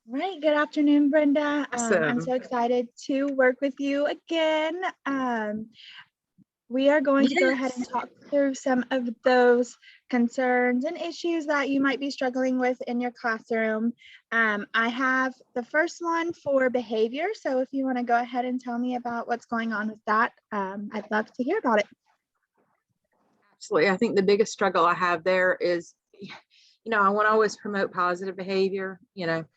Right. Good afternoon, Brenda. I'm Awesome. so excited to work with you again. We are going to go ahead and Yes. talk through some of those concerns and issues that you might be struggling with in your classroom. I have the first one for behavior. So if you want to go ahead and tell me about what's going on with that, I'd love to hear about it. Absolutely. I think the biggest struggle I have there is, I want to always promote positive behavior, Mhm.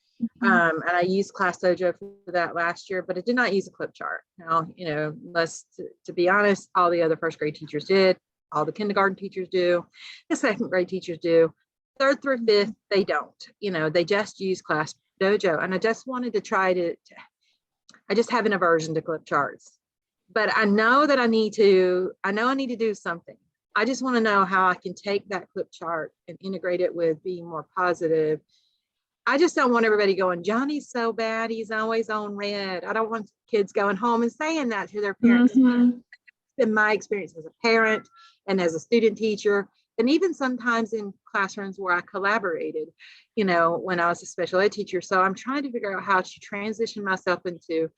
and I used Class Dojo for that last year, but I did not use a clip chart. Now, to be honest, all the other first grade teachers did, all the kindergarten teachers do, the second grade teachers do, third through fifth, they don't, they just use Class Dojo. And I just wanted to I just have an aversion to clip charts, but I know that I know I need to do something. I just want to know how I can take that clip chart and integrate it with being more positive. I just don't want everybody going, Johnny's so bad. He's always on red. I don't want kids going home and saying that to their parents. Mhm. In my experience as a parent and as a student teacher, and even sometimes in classrooms where I collaborated, when I was a special ed teacher. So I'm trying to figure out how to transition myself into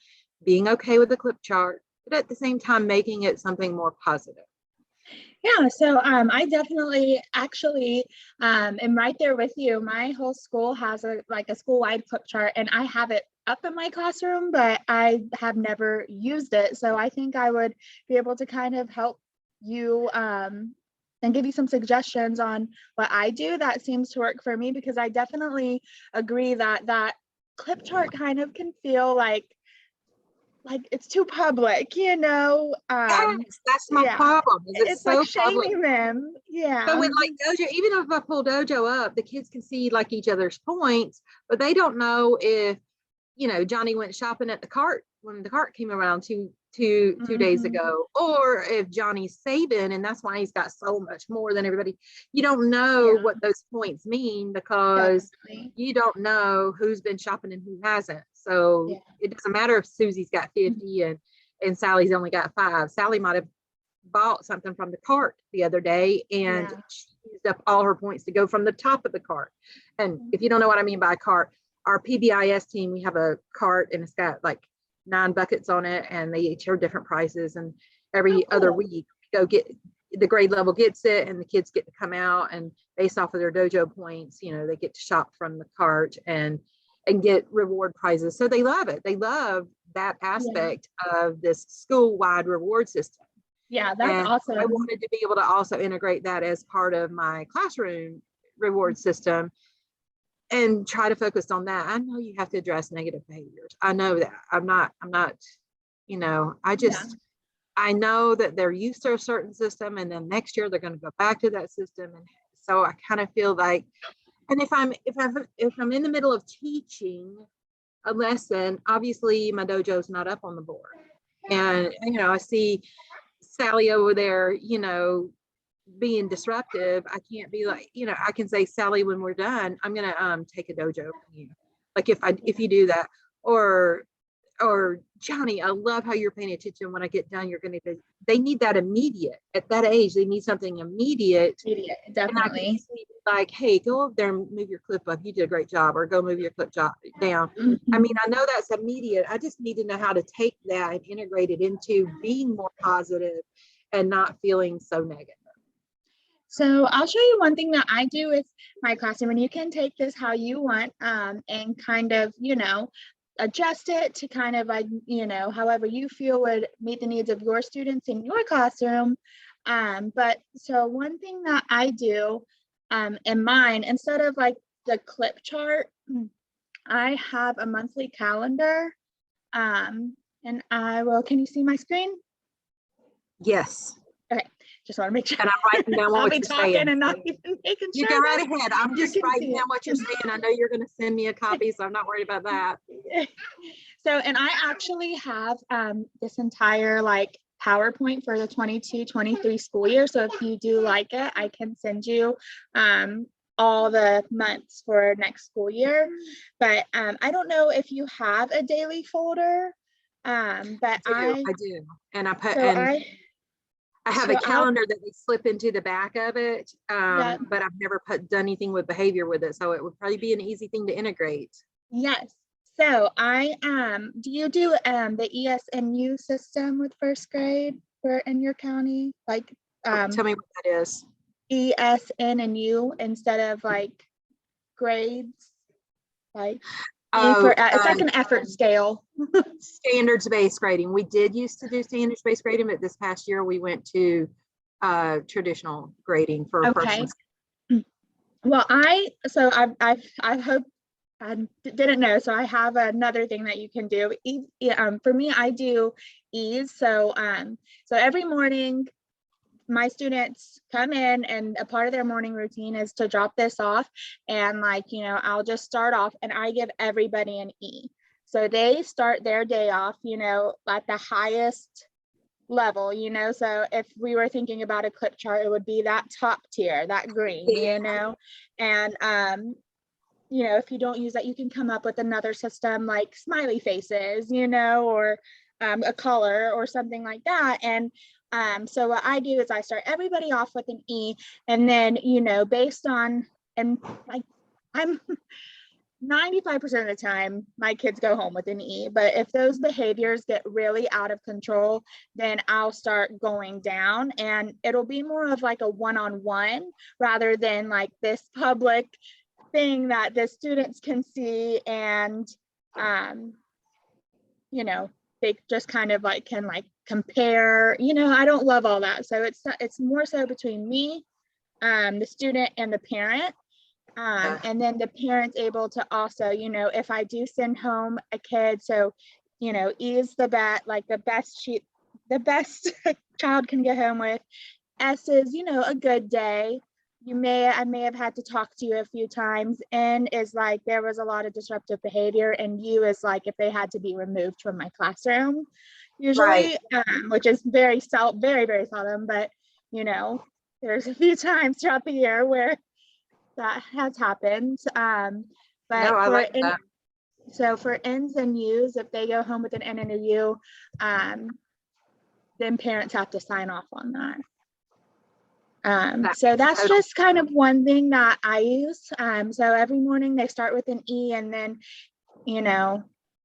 being okay with the clip chart, but at the same time, making it something more positive. Yeah, so I definitely actually am right there with you. My whole school has a school-wide flip chart, and I have it up in my classroom, but I have never used it. So I think I would be able to kind of help you and give you some suggestions on what I do that seems to work for me, because I definitely agree that that clip chart kind of can feel like it's too public, Yes, that's my yeah, problem. Is it's it's like so public. shaming them. So Yeah. with like dojo, even if I pull dojo up, the kids can see like each other's points, but they don't know if Johnny went shopping at the cart when the cart came around two days Mhm. ago, or if Johnny's saving and that's why he's got so much more than everybody. You don't know Yeah, what those points mean because definitely. you don't know who's been shopping and who hasn't. So Yeah. it doesn't matter if Susie's got 50 and Sally's only got 5. Sally might have bought something from the cart the other day and Yeah. she used up all her points to go from the top of the cart. And if you don't know what I mean by a cart, our PBIS team, we have a cart and it's got like 9 buckets on it and they each are different prices. And Oh, every other cool. week, we go get the grade level gets it and the kids get to come out and based off of their dojo points, they get to shop from the cart and get reward prizes. So they love it. They love that Yeah. aspect of this school-wide reward system. Yeah, that's And I awesome. wanted to be able to also integrate that as part of my classroom reward system and try to focus on that. I know you have to address negative behaviors. I know that. I'm not, Yeah. I know that they're used to a certain system and then next year they're going to go back to that system. And so I kind of feel like, and if I'm in the middle of teaching a lesson, obviously my dojo's not up on the board. And, I see Sally over there, being disruptive. I can't be like, I can say, Sally, when we're done, I'm gonna take a dojo from you. Like if you do that, or Johnny, I love how you're paying attention. When I get done, you're gonna. They need that immediate at that age. They need something immediate, Idiot, and I can definitely. easily be like, hey, go over there and move your clip up. You did a great job, or go move your clip job down. I mean, Mhm. I know that's immediate. I just need to know how to take that and integrate it into being more positive and not feeling so negative. So I'll show you one thing that I do with my classroom, and you can take this how you want, and kind of, adjust it to kind of like, however you feel would meet the needs of your students in your classroom. But so one thing that I do in mine, instead of like the clip chart, I have a monthly calendar. And I will, can you see my screen? Yes. Okay, just want to make sure. And I'm writing down I'll what be you're talking saying. and So not even making you sure go right that ahead. I'm you just can writing see down what you're it. saying. I know you're going to send me a copy, so I'm not worried about that. So, and I actually have this entire like PowerPoint for the 22-23 school year. So if you do like it, I can send you all the months for next school year. But I don't know if you have a daily folder. But I do. And so I, I have so a I'll, calendar that they slip into the back of it. yeah. But I've never done anything with behavior with it. So it would probably be an easy thing to integrate. Yes. So I do you do the ESNU system with first grade for in your county? Like Tell me what that is. ESN and U instead of like grades? Like E Oh, for it's like an effort scale. standards-based grading. We did used to do standards-based grading, but this past year we went to traditional grading for first Okay. and Well, I hope I didn't know. So I have another thing that you can do. For me, I do ease. So every morning my students come in and a part of their morning routine is to drop this off. And like, I'll just start off and I give everybody an E. So they start their day off, at the highest level, so if we were thinking about a clip chart, it would be that top tier, that green, and if you don't use that, you can come up with another system like smiley faces, or a color or something like that. And so what I do is I start everybody off with an E, and then based on, and like I'm 95% of the time my kids go home with an E, but if those behaviors get really out of control, then I'll start going down, and it'll be more of like a one-on-one rather than like this public thing that the students can see. And they just kind of like can like compare. I don't love all that, so it's more so between me, the student, and the parent. And then the parents able to also, if I do send home a kid, so, E's the best child can get home with. S is, a good day. I may have had to talk to you a few times. N is like, there was a lot of disruptive behavior. And U is like, if they had to be removed from my classroom, usually, which is very, very seldom, but, there's a few times throughout the year where that has happened. But no, I like that. So for N's and U's, if they go home with an N and a U, then parents have to sign off on that. So that's just kind of one thing that I use. So every morning they start with an E, and then,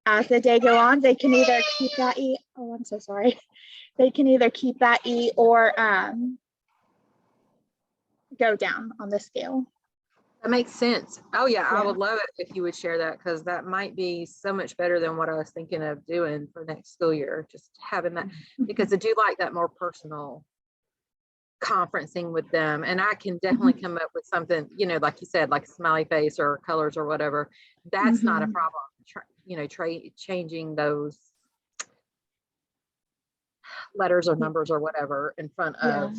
as the day go on, they can either keep that E. Oh, I'm so sorry. They can either keep that E or go down on the scale. That makes sense. Oh yeah, I Yeah. would love it if you would share that, because that might be so much better than what I was thinking of doing for next school year. Just having that, because I do like that more personal conferencing with them, and I can definitely come up with something, like you said, like a smiley face or colors or whatever. That's not a problem. Changing those letters or numbers or whatever in front of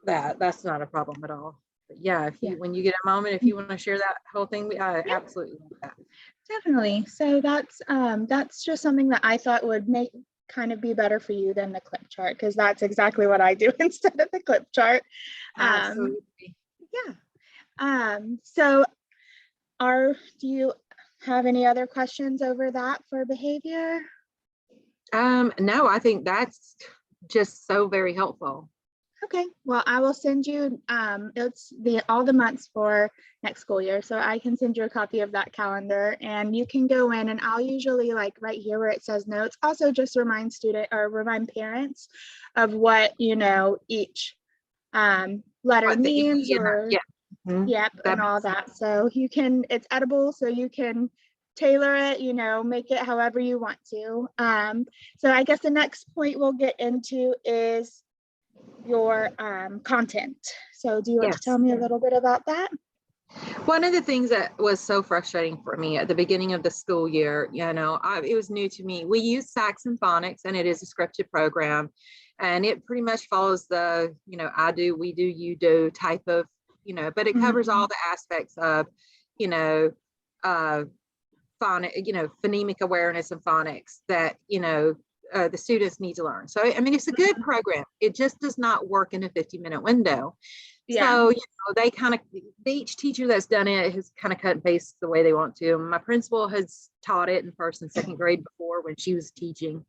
that's not a problem at all. But yeah, when you get a moment, if you want to share that whole thing, I absolutely love that. Definitely. So that's just something that I thought would make kind of be better for you than the clip chart, because that's exactly what I do instead of the clip chart. Absolutely. So do you have any other questions over that for behavior? No, I think that's just so very helpful. Okay, well, I will send you it's all the months for next school year, so I can send you a copy of that calendar, and you can go in, and I'll usually, like right here where it says notes, also just remind parents of what each letter means, or yep, and all that. So it's edible, so you can tailor it, make it however you want to. So I guess the next point we'll get into is your content. So do you want to tell me a little bit about that? One of the things that was so frustrating for me at the beginning of the school year, it was new to me. We use Saxon Phonics, and it is a scripted program, and it pretty much follows the, I do, we do, you do type of, but it covers all the aspects of, phonemic awareness and phonics that, the students need to learn. So, I mean, it's a good program. It just does not work in a 50-minute window. So, each teacher that's done it has kind of cut and paste the way they want to. My principal has taught it in first and second grade before when she was teaching.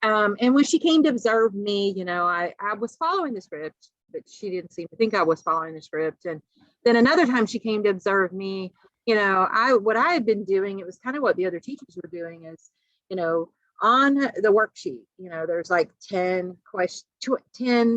And when she came to observe me, I was following the script, but she didn't seem to think I was following the script. And then another time she came to observe me, what I had been doing, it was kind of what the other teachers were doing is, on the worksheet, there's like 10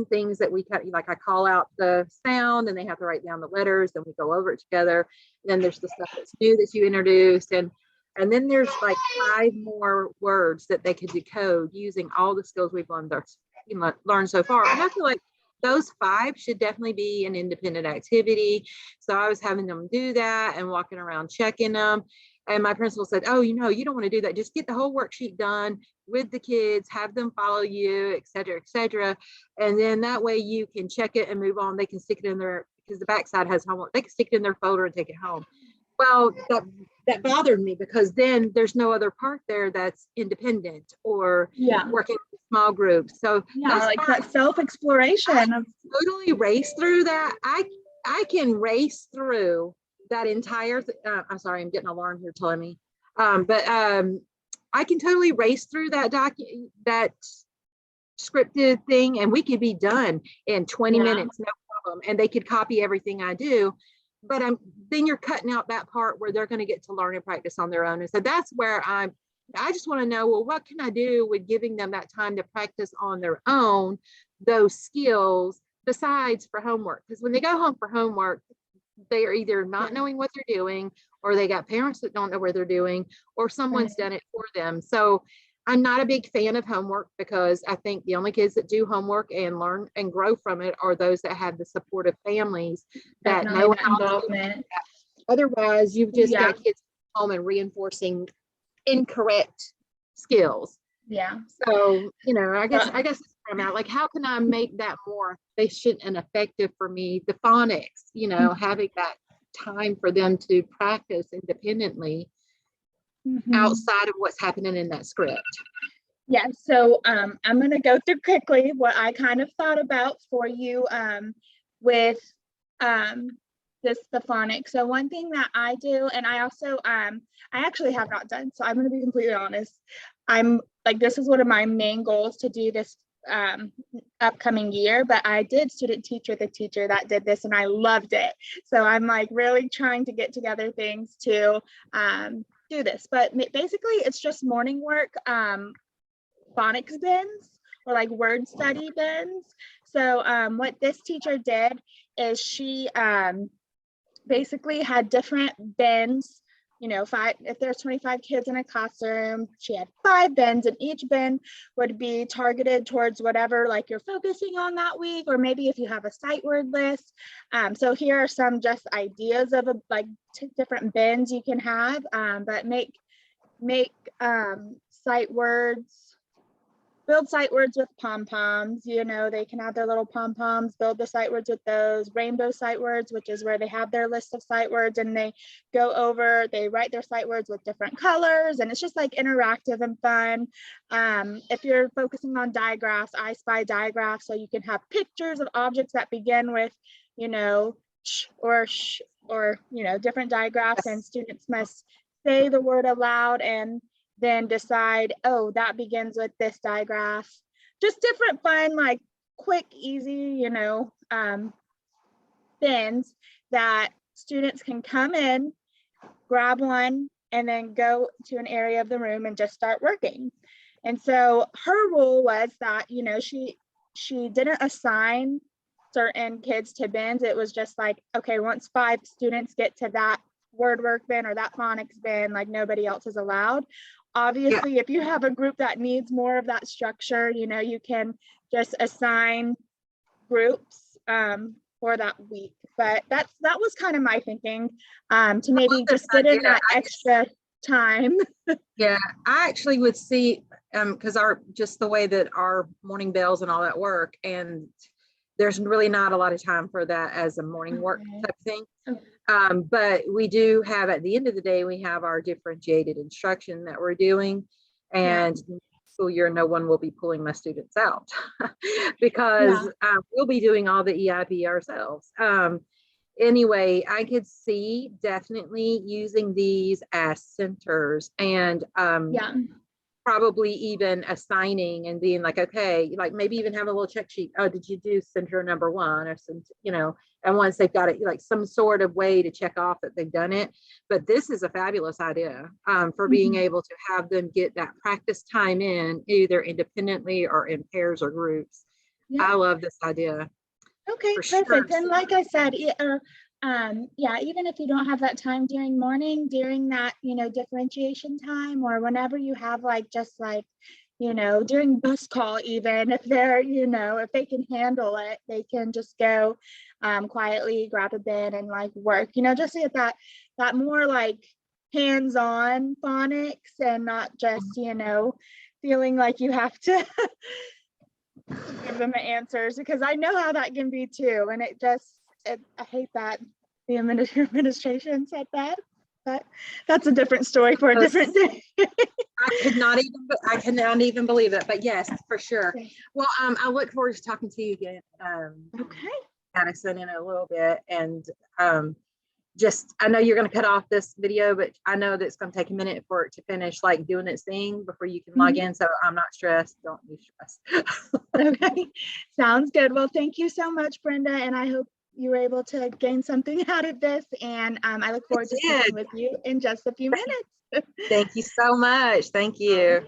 things that we kind of, like I call out the sound and they have to write down the letters, then we go over it together. And then there's the stuff that's new that you introduced. And then there's like 5 more words that they could decode using all the skills we've learned so far. And I feel like those 5 should definitely be an independent activity. So I was having them do that and walking around checking them. And my principal said, oh, you don't want to do that. Just get the whole worksheet done with the kids, have them follow you, et cetera, et cetera. And then that way you can check it and move on. They can stick it in their, because the backside has homework. They can stick it in their folder and take it home. Well, that bothered me because then there's no other part there that's independent or working with small groups. So like that self-exploration. Totally race through that. I can race through that entire I'm sorry, I'm getting an alarm here telling me. But I can totally race through that scripted thing, and we could be done in 20 minutes, no problem. And they could copy everything I do. But then you're cutting out that part where they're going to get to learn and practice on their own. And so that's where I just want to know, well, what can I do with giving them that time to practice on their own, those skills besides for homework? Because when they go home for homework, they are either not knowing what they're doing, or they got parents that don't know what they're doing, or someone's done it for them. So I'm not a big fan of homework because I think the only kids that do homework and learn and grow from it are those that have the supportive families that know how to do it. Otherwise, you've just got kids home and reinforcing incorrect skills. Yeah. So, I guess that's where I'm at. Like, how can I make that more efficient and effective for me? The phonics, having that time for them to practice independently outside of what's happening in that script. Yeah. So I'm going to go through quickly what I kind of thought about for you with the phonics. So one thing that I do, and I also I actually have not done, so I'm going to be completely honest. I'm like, this is one of my main goals to do this upcoming year, but I did student teacher the teacher that did this and I loved it. So I'm like really trying to get together things to do this, but basically it's just morning work, phonics bins or like word study bins. So what this teacher did is she basically had different bins. If there's 25 kids in a classroom, she had 5 bins, and each bin would be targeted towards whatever like you're focusing on that week, or maybe if you have a sight word list. So here are some just ideas of different bins you can have, but make sight words. Build sight words with pom-poms. They can have their little pom-poms, build the sight words with those. Rainbow sight words, which is where they have their list of sight words and they write their sight words with different colors, and it's just like interactive and fun. If you're focusing on digraphs, I spy digraphs, so you can have pictures of objects that begin with, sh or sh, or, different digraphs, and students must say the word aloud and then decide, oh, that begins with this digraph. Just different fun, like quick, easy, bins that students can come in, grab one, and then go to an area of the room and just start working. And so her rule was that, she didn't assign certain kids to bins. It was just like, okay, once 5 students get to that word work bin or that phonics bin, like nobody else is allowed. Obviously, if you have a group that needs more of that structure, you can just assign groups for that week. But that was kind of my thinking, to maybe just get in that extra time. Yeah, I actually would see, because just the way that our morning bells and all that work, and there's really not a lot of time for that as a morning work type thing. But we do have, at the end of the day, we have our differentiated instruction that we're doing, and school year, no one will be pulling my students out because we'll be doing all the EIP ourselves. Anyway, I could see definitely using these as centers, and probably even assigning and being like, okay, like maybe even have a little check sheet. Oh, did you do center number one or some, and once they've got it, like some sort of way to check off that they've done it. But this is a fabulous idea for being able to have them get that practice time in either independently or in pairs or groups. Yeah. I love this idea. Okay, For perfect. sure. And like I said, yeah, even if you don't have that time during morning, during that, differentiation time, or whenever you have like, just like, during bus call, even if they're, if they can handle it, they can just go quietly, grab a bin and like work, just to get that more like hands-on phonics and not just, feeling like you have to give them the answers, because I know how that can be too. And I hate that the administration said that, but that's a different story for a different day. I cannot even believe it, but yes, for sure. Okay. Well, I look forward to talking to you again, Okay. Addison, in a little bit. And I know you're going to cut off this video, but I know that it's going to take a minute for it to finish like doing its thing before you can log in. So I'm not stressed. Don't be stressed. Okay. Sounds good. Well, thank you so much, Brenda. And I hope you were able to gain something out of this. And I look forward to speaking with you in just a few minutes. Thank you so much. Thank you.